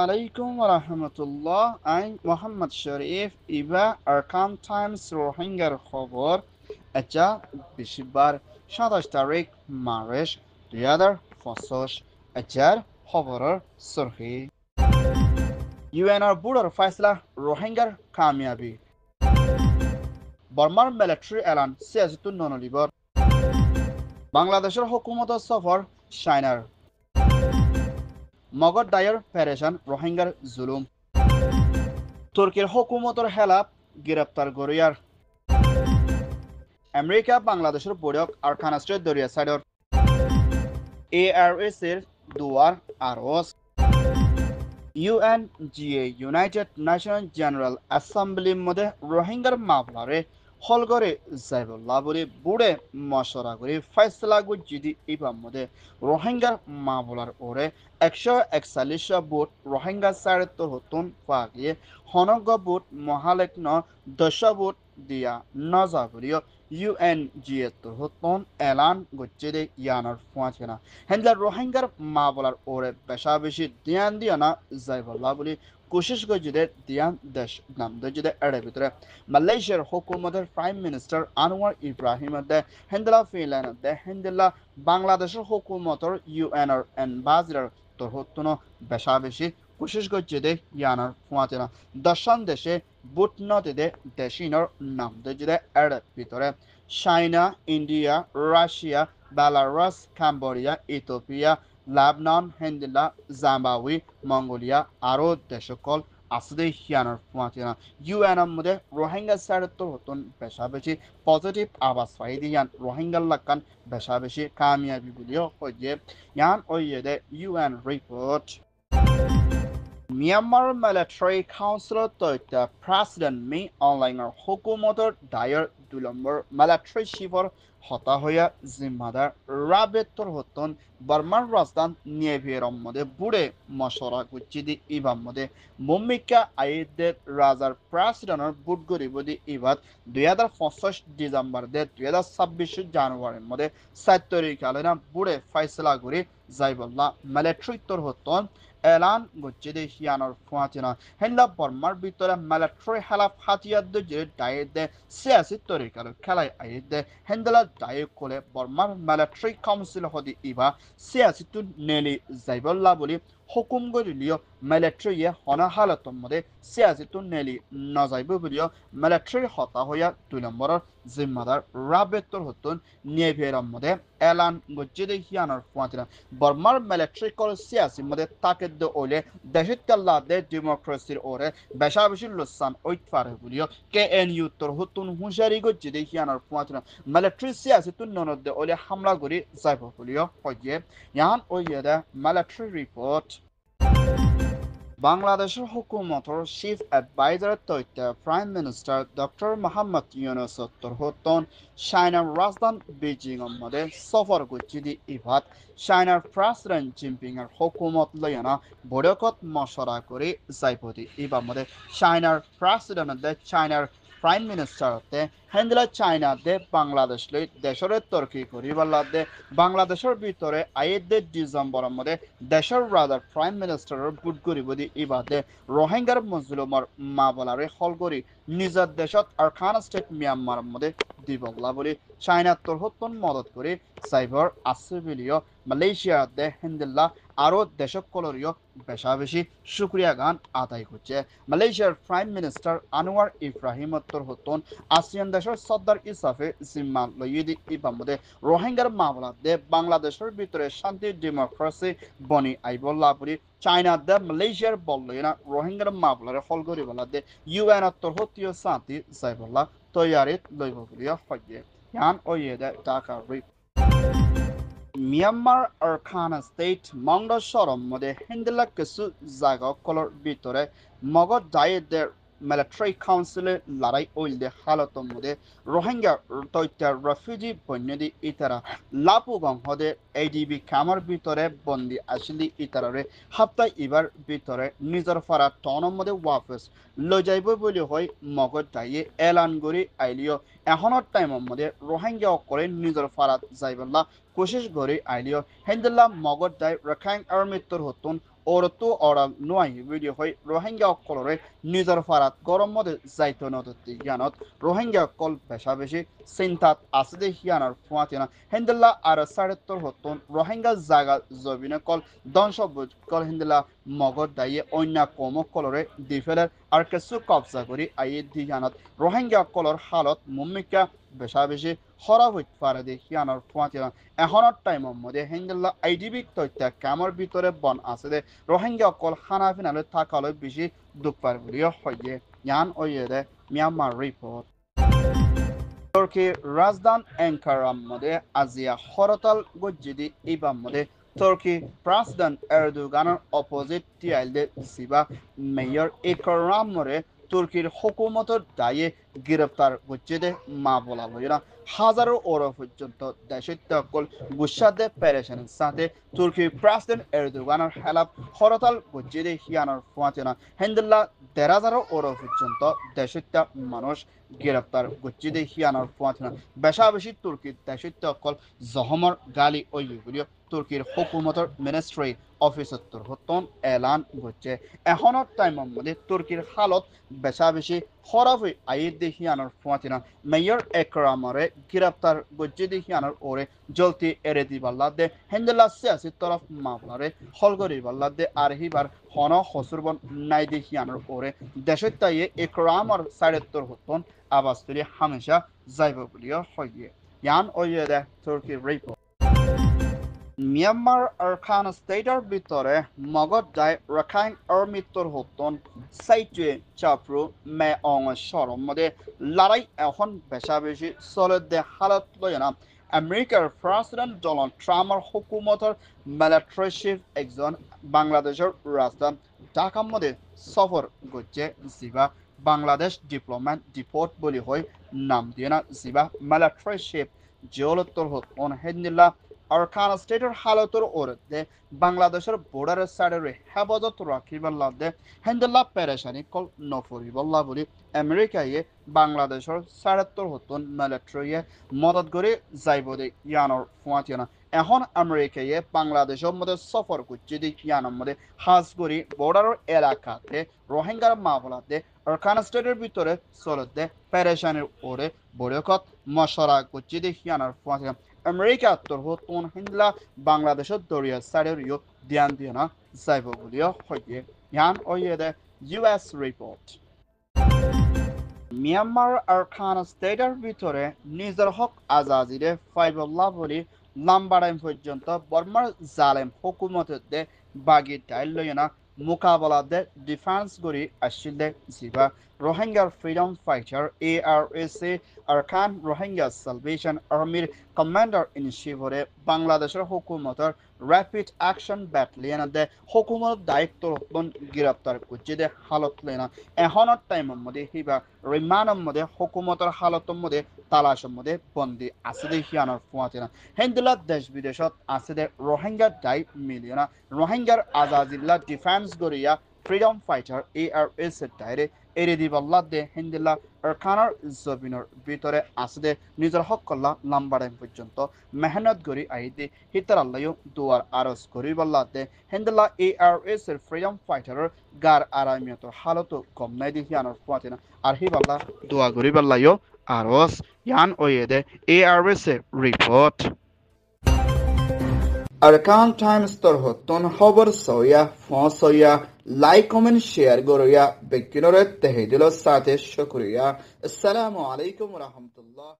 alaikum wa rahmatullah. I'm Muhammad Sharif. Iba Arkan Times রোহিঙ্গার খবর এটা বেশিবার 27 March 2025 এটার খবরের সরহি ইউএনআর বুড়োর ফয়সলা রোহিঙ্গার কামিয়াবি বর্মার মিলিটারি এলান সিয়াসিতুন ননলিবর বাংলাদেশের হুকুমতের সফর চায়নার মগধ দায়ের পেরেশান রোহিঙ্গার জুলুম তুর্কির হুকুমতের হেলাপ গ্রেপ্তার গরিয়ার আমেরিকা বাংলাদেশের বড়ক আরকান স্ট্রেট দরিয়া সাইডর ARS এর দুয়ার আরস UNGA ইউনাইটেড নেশন জেনারেল অ্যাসেম্বলির মধ্যে রোহিঙ্গার মামলারে হলগরে যাইবল্লা বলে বুড়ে মশরা করে ফয়সলা গুজিদি ইবাম মধ্যে রোহিঙ্গার মামলার ওরে 141 ভোট রোহিঙ্গা সাড়ে হতুন পাগিয়ে হনগ ভোট মহালেখন 10 ভোট দিয়া নজাবরিয় UNGA হতুন এলান গুজিদি ইয়ানার ফুয়াছেনা হেন্দার রোহিঙ্গার মামলার ওরে বেশা বেশি ধ্যান দিয়া না যাইবল্লা বলে কোশিশ গজিদের দিয়ান দেশ নাম দজিদে এড়ে ভিতরে মালয়েশিয়ার হুকুমতের প্রাইম মিনিস্টার আনোয়ার ইব্রাহিম দে হেন্দালা ফিনল্যান্ড দে হেন্দালা বাংলাদেশের হুকুমতের UNR এম্বাসিডর তরহতুন বেশা বেশি কোশিশ গজিদে ইয়ানার ফুয়াতেনা দশন দেশে বুট নদীতে দেশিনর নাম দজিদে এড়ে ভিতরে China India Russia Belarus Cambodia Ethiopia Lebanon হেন্দিলা জিম্বাবুয়ে মঙ্গোলিয়া আরও দেশকল আসলে হিয়ানোর ফুয়াতিনা UNR মধ্যে রোহিঙ্গা সাড়ে হতুন বেশা বেশি পজিটিভ আবাস পাই দিয়ান রোহিঙ্গা লাকান বেশা বেশি কামিয়াবি বলিও হয়ে ইয়ান ওইদে UN রিপোর্ট মিয়ানমার মিলিটারি কাউন্সিলৰ তথ্য প্ৰেচিডেণ্ট মি অনলাইনৰ হুকুমতৰ দায়ৰ 2 নম্বৰ মিলিটাৰি চিফৰ হতাহয়া জিম্মাদার রাবেতর হতন বর্মার রাজধান নিয়েভিয়ের মধ্যে বুড়ে মশরা গুচ্ছিদি ইবাম মধ্যে মুম্মিকা আইদের রাজার প্রেসিডেন্টর বুট গরিবদি ইবাদ 2025 ডিসেম্বর দে 2026 জানুয়ারির মধ্যে 7 তারিখ আলেনা বুড়ে ফয়সলা করে যাইবল্লা মিলিটারি তোর হতন এলান গুচ্ছিদি হিয়ানোর ফুয়াচিনা হেন্লা বর্মার ভিতরে মিলিটারি হেলাফ হাতিয়ার দে ডায়েদে সিয়াসি তরিকার খেলায় আইদে হেন্দালা দায়ক করে বর্মার মিলিটারি কাউন্সিল হদি ইবা সিয়াসিতু নেলি যাইবল্লা বলি হুকুম গরিলিও মিলিটারিয়ে হনা হালতর মধ্যে সিয়াসিতু নেলি নজাইব বলিও মিলিটারি হতা হইয়া 2 নম্বরের জিম্মাদার রাবেতর হতুন নিয়েভিয়ের মধ্যে এলান গজ্জিদে হিয়ানোর ফুয়াতিনা বর্মার মিলিটারি কল সিয়াসির মধ্যে তাকে দে ওলে দেশিত কাল্লা দে ডেমোক্রেসির ওরে বেশা বেশি লসান ওইতফারে বলিও KNU তোর হতুন হুঁশিয়ারি গজ্জিদে হিয়ানোর ফুয়াতিনা মিলিটারি সিয়াসিতু ননদে ওলে হামলা করি যাইব বলিও হয়ে ইয়ান ওইদে মিলিটারি রিপোর্ট বাংলাদেশের হুকুমতের চিফ অ্যাডভাইজার তথ্য prime minister doctor Muhammad Yunus হতন চাইনার রাজধানী বেজিং মধ্যে সফর গুচ্ছিদি ইভাত চাইনার প্রেসিডেন্ট জিনপিং এর হুকুমত লয়না বৈঠকত মশরা করে যাইপতি ইবার মধ্যে চাইনার প্রেসিডেন্ট চাইনার প্রাইম মিনিস্টার হেন্দিলা চাইনা দে বাংলাদেশ লই দেশের তর্কি করিবাল্লা দে বাংলাদেশের ভিতরে আইদে ডিসেম্বরের মধ্যে দেশের রাজার প্রাইম মিনিস্টারের বুট গরিবদি ইবাদে রোহিঙ্গার মজলুমর মামলারে হল করি নিজের দেশত আরকান স্টেট মিয়ানমারের মধ্যে দিবল্লা বলি চাইনা তরহতন মদত করে সাইবার আসিবিলিও মালয়েশিয়া দে হেন্দিল্লা আরও দেশকলরীয় বেশা বেশি শুক্রিয়া গান আদায় করছে মালয়েশিয়ার প্রাইম মিনিস্টার আনোয়ার ইব্রাহিম হতন আসিয়ান দেশের সর্দার ইসাফে জিম্মান লইদি ইবার মধ্যে রোহিঙ্গার মামলা দে বাংলাদেশের ভিতরে শান্তি ডেমোক্রেসি বনি আইবল্লা বলি চাইনা দে মালয়েশিয়ার বললইনা রোহিঙ্গার মামলার হল করিবলা দে UN তরহতীয় শান্তি যাইবল্লা তৈয়ারিত লইব বলিয়া হয়ে ইয়ান ওইদে ঢাকা মিয়ানমার আরকান স্টেট মংড শরম মধ্যে হিন্দিলা কিছু জায়গা কলর ভিতরে মগধ দায়েদের মিলিটারি কাউন্সিলে লড়াই ওইলদে হালতর মধ্যে রোহিঙ্গা তৈত্য রেফিউজি বন্যদি ইতারা লাপুগং হদে ADB ক্যামার ভিতরে বন্দি আসলি ইতারারে হাপ্তায় ইবার ভিতরে নিজের ফারা টনের মধ্যে ওয়াফেস লৈ যাইব বলে হয় মগধ দায়ে এলান করি আইলিও এখনের টাইমের মধ্যে রোহিঙ্গা করে নিজের ফারাত যাইবল্লা কোশিশ করে আইলিও হেন্দিল্লা মগধ দায় রাখাইন আর্মির হতুন ortu oral nuai video hoi rohingya kolore nizar farat gorom mode zaito nodoti yanot rohingya kol besha beshi sintat asde hianar fuatina hendella ar sarettor hoton rohingya zaga zobine kol donsho kol hendella mogod daye onya komo kolore difeler আর কিছু কবজা করি I দিয়ানত Rohingya colour হালত মুম্মিকা বেশা বেশি খরাব হইতে পারে দেখিয়ানোর ফুয়াতিরা এখনের টাইমের মধ্যে হিন্দুল্লা আইডিবিক তথ্য কামর ভিতরে বন আছে দে রোহিঙ্গা কল খানা ফিনালে থাকালৈ বেশি দুঃখ পার বলিও হইয়ে ইয়ান ওইয়ে দে মিয়ানমার রিপোর্ট তুর্কি রাজধান অ্যাঙ্কারার মধ্যে আজিয়া হরতাল গজ্জিদি ইবাম মধ্যে Turkey President Erdogan'ın opposite diyelde siba Mayor Ekrem More Turki'র হুকুমতের দায়ে গ্রেফতার হচ্ছে দে মা বলা হয় না হাজারো ওর পর্যন্ত দেশের তকল গুসাদে পেরেশানের সাথে তুর্কি প্রেসিডেন্ট এরদোগানের হেলাপ হরতাল হচ্ছে দে হিয়ানোর ফুয়াতে না হেন্দুল্লা ১,৫০০ ওর পর্যন্ত দেশের মানুষ গ্রেফতার হচ্ছে দে হিয়ানোর ফুয়াতে না বেশা বেশি তুর্কির দেশের তকল জহমর গালি ওইগুলিও তুর্কির হুকুমতের মিনিস্ট্রি অফিসত্তর হতন এলান হচ্ছে এখনের টাইমের মধ্যে তুর্কির হালত বেশা বেশি খরাব হয়ে আইয়ে দেখিয়ানোর ফুয়াতিনা মেয়র একরামরে গ্রেপ্তার গজ্জে দেখিয়ানোর ওরে জলতি এরে দিবাল্লাদে হেন্দেলা সিয়াসি তরফ মামলারে হলগরি বাল্লাদে আর হিবার হন হসুরবন নাই দেখিয়ানোর ওরে দেশের তাইয়ে একরামর সাইডেত্তর হতন আবাস তুলি হামেশা যাইব বলিও হইয়ে ইয়ান ওইয়ে দে তুর্কির রিপোর্ট মিয়ানমার আরখান স্টেটের ভিতরে মগধ যায় রাখাইন আর্মিতর হতন সাইটে চাপরু মে অং সরম মধ্যে লড়াই এখন বেশা বেশি চলে দে হালত লয় না আমেরিকার প্রেসিডেন্ট ডোনাল্ড ট্রাম্পের হুকুমতের মিলিটারি চিফ একজন বাংলাদেশের রাজধানী ঢাকার মধ্যে সফর করছে জিবা বাংলাদেশ ডিপ্লোম্যাট ডিপোর্ট বলি হয় নাম দিয়ে না জিবা মিলিটারি চিফ জিওলত্তর হতন হেন্দিল্লা আরখান স্টেটের হালতর ওরতে বাংলাদেশের বর্ডারের সাইডের হেফাজত রাখিবার লাদে হেন্দেল্লা পেরেশানি কল নফরিবল্লা বলি আমেরিকায় বাংলাদেশের সাড়েত্তর হতন মিলিটারিয়ে মদত করে যাইব দে ইয়ানোর ফুয়াতিয়ানা এখন আমেরিকায় বাংলাদেশের মধ্যে সফর করছে যে ইয়ানোর মধ্যে হাজগরি বর্ডারের এলাকাতে রোহিঙ্গার মামলাতে আরখান স্টেটের ভিতরে চলতে পেরেশানির ওরে বড়কত মশরা করছে যে ইয়ানোর ফুয়াতিয়ানা আমেরিকা তোর হতন হিন্দলা বাংলাদেশের দরিয়া সাইডেরিও ধ্যান দিয়ে না যাইব বলিও হইয়ে ইয়ান ওইয়ে দে ইউএস রিপোর্ট মিয়ানমার আরখান স্টেটের ভিতরে নিজের হক আজাদিরে ফাইবুল্লাহ বলি লাম্বারাইম পর্যন্ত বর্মার জালেম হুকুমতের দে বাগি টাইল লইয়ে না মোকাবেলা দে ডিফেন্স করি আসছিল দে জিবা রোহিঙ্গার freedom fighter ARSA Arakan Rohingya salvation আর্মির কমান্ডার ইন চিফরে বাংলাদেশের হুকুমতের র্যাপিড অ্যাকশন ব্যাটালিয়ন দে হুকুমত দায়িত্ব গ্রেপ্তার করছে দে হালত লেনা এখনের টাইমের মধ্যে হিবা রিমান্ডের মধ্যে হুকুমতের হালতের মধ্যে তালাশের মধ্যে বন্দি আছে দে হিয়ানোর ফুয়াতে না হেন্দিলা দেশ বিদেশত আছে দে রোহিঙ্গার দায় মিলিয়ে না রোহিঙ্গার আজাদিল্লা ডিফেন্স গরিয়া ফ্রিডম ফাইটার ARSA ডাইরে এরে দিবাল্লা দে হেন্দিল্লা আরখানার জমিনের ভিতরে আছে দে নিজের হক কল্লা লাম্বারাইম পর্যন্ত মেহনত করি আইতে হিতার আল্লাহ দুয়ার আরজ করি বল্লা দে হেন্দিল্লা ARSA ফ্রিডম ফাইটারের গার আরামিয়ত হালত কম নাই দেখি আনার ফুয়াতে না আর হি বল্লা দোয়া করি বল্লাহ আরজ ইয়ান ওয়ে দে ARSA রিপোর্ট আরকান টাইমস তোর হতন খবর সয়া ফসয়া লাইক কমেন্ট শেয়ার গরয়া বেকিনরে তেহে দিল সাথে শুকরিয়া আসসালামু আলাইকুম ওয়া রাহমাতুল্লাহ